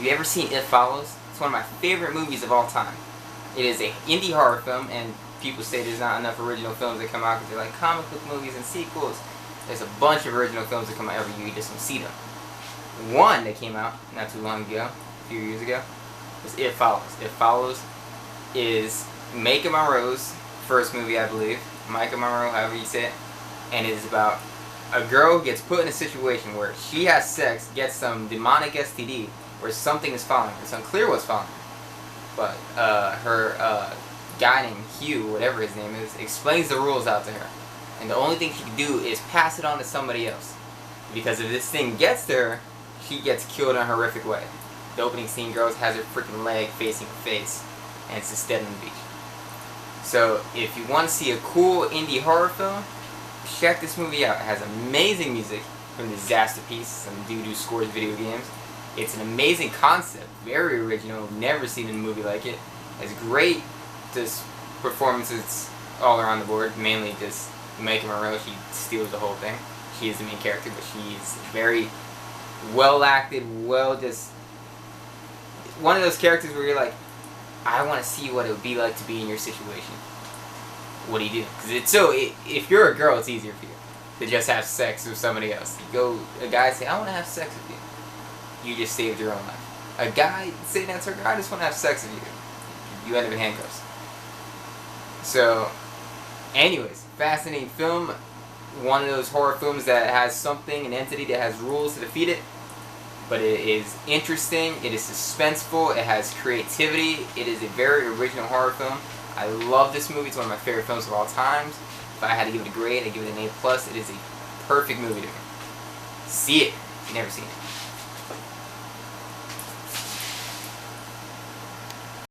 you ever seen It Follows? It's one of my favorite movies of all time. It is an indie horror film, and people say there's not enough original films that come out because they're like comic book movies and sequels. There's a bunch of original films that come out every year, you just don't see them. One that came out not too long ago, a few years ago, was It Follows. It Follows is Micah Monroe's first movie, I believe. Micah Monroe, however you say it. And it is about a girl who gets put in a situation where she has sex, gets some demonic STD, where something is following her. It's unclear what's following her. But her guy named Hugh, whatever his name is, explains the rules out to her. And the only thing she can do is pass it on to somebody else. Because if this thing gets to her, she gets killed in a horrific way. The opening scene, girls has her freaking leg facing her face, and it's just dead on the beach. So if you want to see a cool indie horror film, check this movie out. It has amazing music from Disaster Piece, some dude who scores video games. It's an amazing concept, very original, never seen in a movie like it. It's great just performances all around the board, mainly just Micah Monroe. She steals the whole thing. She is the main character, but she's very well acted, just one of those characters where you're like, I want to see what it would be like to be in your situation. What do you do? Because if you're a girl, it's easier for you to just have sex with somebody else. You go, a guy say, I want to have sex with you. You just saved your own life. A guy say that's her girl, I just want to have sex with you. You end up in handcuffs. So, anyways, fascinating film. One of those horror films that has something, an entity that has rules to defeat it. But it is interesting, it is suspenseful, it has creativity, it is a very original horror film. I love this movie, it's one of my favorite films of all time. If I had to give it a grade, I'd give it an A+. It is a perfect movie to me. See it, if you've never seen it.